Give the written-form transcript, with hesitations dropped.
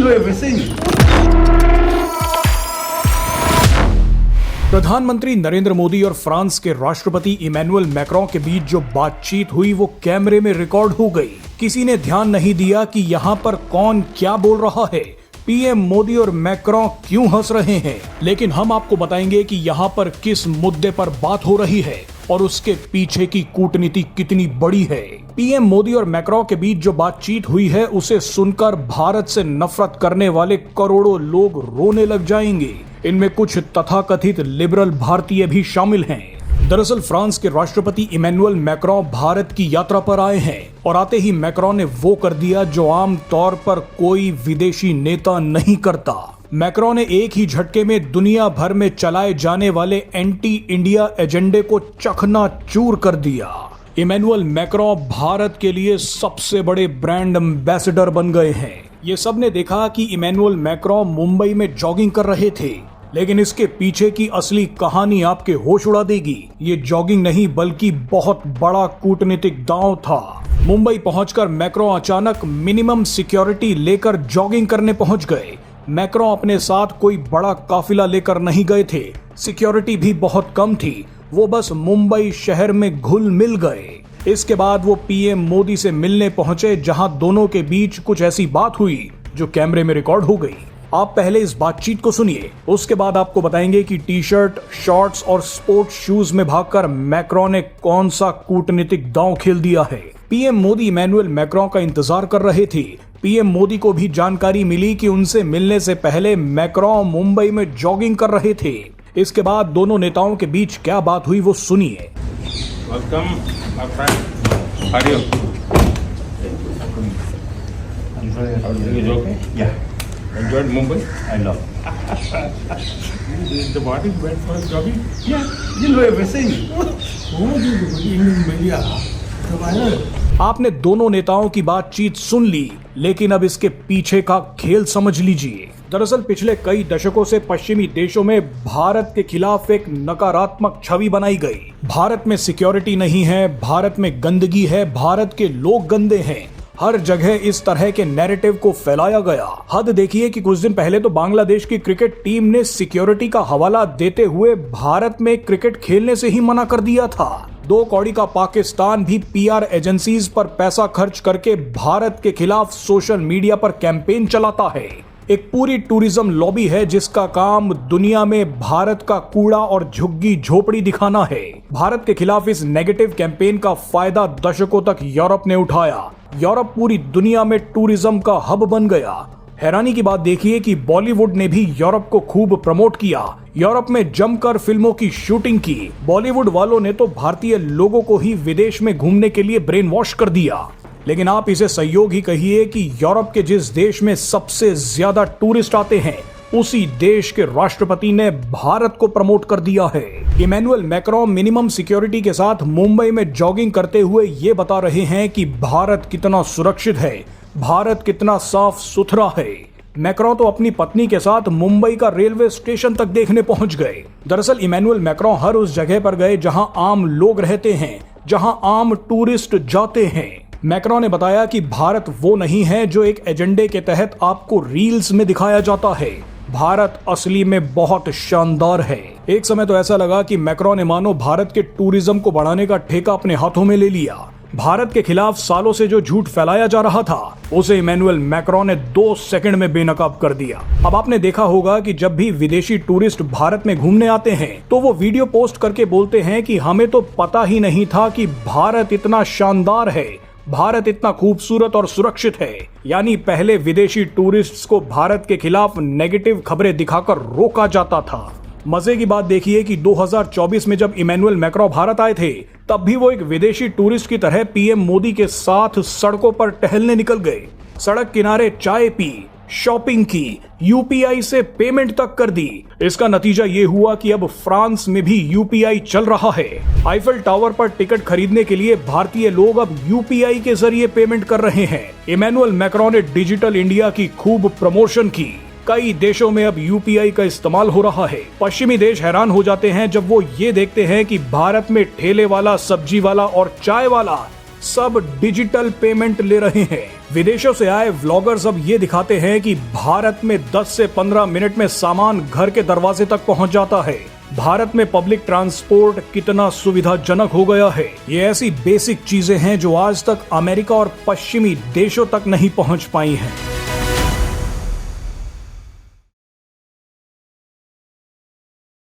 know everything. प्रधानमंत्री नरेंद्र मोदी और France के राष्ट्रपति इमैनुअल मैक्रों के बीच जो बातचीत हुई वो कैमरे में रिकॉर्ड हो गई। किसी ने ध्यान नहीं दिया कि यहाँ पर कौन क्या बोल रहा है, पीएम मोदी और मैक्रों क्यों हंस रहे हैं। लेकिन हम आपको बताएंगे कि यहाँ पर किस मुद्दे पर बात हो रही है और उसके पीछे की कूटनीति कितनी बड़ी है। पीएम मोदी और मैक्रों के बीच जो बातचीत हुई है उसे सुनकर भारत से नफरत करने वाले करोड़ों लोग रोने लग जाएंगे। इनमें कुछ तथाकथित लिबरल भारतीय भी शामिल हैं। दरअसल फ्रांस के राष्ट्रपति इमैनुअल मैक्रों भारत की यात्रा पर आए हैं और आते ही मैक्रों ने वो कर दिया जो आम तौर पर कोई विदेशी नेता नहीं करता। मैक्रों ने एक ही झटके में दुनिया भर में चलाए जाने वाले एंटी इंडिया एजेंडे को चकनाचूर कर दिया। इमैनुअल मैक्रों भारत के लिए सबसे बड़े ब्रांड एम्बेसडर बन गए हैं। ये सब ने देखा कि इमैनुअल मैक्रों मुंबई में जॉगिंग कर रहे थे, लेकिन इसके पीछे की असली कहानी आपके होश उड़ा देगी। ये जॉगिंग नहीं बल्कि बहुत बड़ा कूटनीतिक दांव था। मुंबई पहुंचकर मैक्रों अचानक मिनिमम सिक्योरिटी लेकर जॉगिंग करने पहुंच गए। मैक्रों अपने साथ कोई बड़ा काफिला लेकर नहीं गए थे, सिक्योरिटी भी बहुत कम थी, वो बस मुंबई शहर में घुल मिल गए। इसके बाद वो पीएम मोदी से मिलने पहुंचे, जहां दोनों के बीच कुछ ऐसी बात हुई जो कैमरे में रिकॉर्ड हो गई। आप पहले इस बातचीत को सुनिए, उसके बाद आपको बताएंगे कि टी शर्ट, शॉर्ट्स और स्पोर्ट्स शूज में भागकर मैक्रों ने कौन सा कूटनीतिक दांव खेल दिया है। पीएम मोदी इमैनुअल मैक्रों का इंतजार कर रहे थे। पीएम मोदी को भी जानकारी मिली कि उनसे मिलने से पहले मैक्रों मुंबई में जॉगिंग कर रहे थे। इसके बाद दोनों नेताओं के बीच क्या बात हुई वो सुनिए। Welcome, my friend. How are you? I'm very happy. Is it okay? Yeah, Enjoyed Mumbai? I love. The morning went for jogging? Yeah, you know everything. Indian media. आपने दोनों नेताओं की बातचीत सुन ली, लेकिन अब इसके पीछे का खेल समझ लीजिए। दरअसल पिछले कई दशकों से पश्चिमी देशों में भारत के खिलाफ एक नकारात्मक छवि बनाई गई। भारत में सिक्योरिटी नहीं है, भारत में गंदगी है, भारत के लोग गंदे हैं। हर जगह इस तरह के नैरेटिव को फैलाया गया। हद देखिए कि कुछ दिन पहले तो बांग्लादेश की क्रिकेट टीम ने सिक्योरिटी का हवाला देते हुए भारत में क्रिकेट खेलने से ही मना कर दिया था। 2 कौड़ी का पाकिस्तान भी पीआर एजेंसीज पर पैसा खर्च करके भारत के खिलाफ सोशल मीडिया पर कैंपेन चलाता है। एक पूरी टूरिज्म लॉबी है जिसका काम दुनिया में भारत का कूड़ा और झुग्गी झोपड़ी दिखाना है। भारत के खिलाफ इस नेगेटिव कैंपेन का फायदा दशकों तक यूरोप ने उठाया। यूरोप पूरी दुनिया में टूरिज्म का हब बन गया। हैरानी की बात देखिए कि बॉलीवुड ने भी यूरोप को खूब प्रमोट किया। यूरोप में जमकर फिल्मों की शूटिंग की। बॉलीवुड वालों ने तो भारतीय लोगों को ही विदेश में घूमने के लिए ब्रेन वॉश कर दिया। लेकिन आप इसे संयोग ही कहिए कि यूरोप के जिस देश में सबसे ज्यादा टूरिस्ट आते हैं उसी देश के राष्ट्रपति ने भारत को प्रमोट कर दिया है। इमैनुअल मैक्रों मिनिमम सिक्योरिटी के साथ मुंबई में जॉगिंग करते हुए ये बता रहे हैं कि भारत कितना सुरक्षित है, भारत कितना साफ सुथरा है। मैक्रों तो अपनी पत्नी के साथ मुंबई का रेलवे स्टेशन तक देखने पहुंच गए। दरअसल इमैनुअल मैक्रों हर उस जगह पर गए जहां आम लोग रहते हैं, जहां आम टूरिस्ट जाते हैं। मैक्रों ने बताया कि भारत वो नहीं है जो एक एजेंडे के तहत आपको रील्स में दिखाया जाता है। भारत असली में बहुत शानदार है। एक समय तो ऐसा लगा कि मैक्रों ने मानो भारत के टूरिज्म को बढ़ाने का ठेका अपने हाथों में ले लिया। भारत के खिलाफ सालों से जो झूठ फैलाया जा रहा था उसे इमैनुअल मैक्रों ने 2 सेकंड में बेनकाब कर दिया। अब आपने देखा होगा कि जब भी विदेशी टूरिस्ट भारत में घूमने आते हैं तो वो वीडियो पोस्ट करके बोलते हैं कि हमें तो पता ही नहीं था कि भारत इतना शानदार है, भारत इतना खूबसूरत और सुरक्षित है। यानी पहले विदेशी टूरिस्ट्स को भारत के खिलाफ नेगेटिव खबरें दिखाकर रोका जाता था। मजे की बात देखिए कि 2024 में जब इमैनुअल मैक्रों भारत आए थे तब भी वो एक विदेशी टूरिस्ट की तरह पीएम मोदी के साथ सड़कों पर टहलने निकल गए। सड़क किनारे चाय पी, शॉपिंग की, यूपीआई से पेमेंट तक कर दी। इसका नतीजा ये हुआ कि अब फ्रांस में भी यूपीआई चल रहा है। आईफेल टावर पर टिकट खरीदने के लिए भारतीय लोग अब यूपीआई के जरिए पेमेंट कर रहे हैं। इमैनुअल मैक्रों ने डिजिटल इंडिया की खूब प्रमोशन की। कई देशों में अब यूपीआई का इस्तेमाल हो रहा है। पश्चिमी देश हैरान हो जाते हैं जब वो ये देखते हैं कि भारत में ठेले वाला, सब्जी वाला और चाय वाला सब डिजिटल पेमेंट ले रहे हैं। विदेशों से आए व्लॉगर्स अब ये दिखाते हैं कि भारत में 10 से 15 मिनट में सामान घर के दरवाजे तक पहुंच जाता है। भारत में पब्लिक ट्रांसपोर्ट कितना सुविधाजनक हो गया है। ये ऐसी बेसिक चीजें हैं जो आज तक अमेरिका और पश्चिमी देशों तक नहीं पहुंच पाई हैं।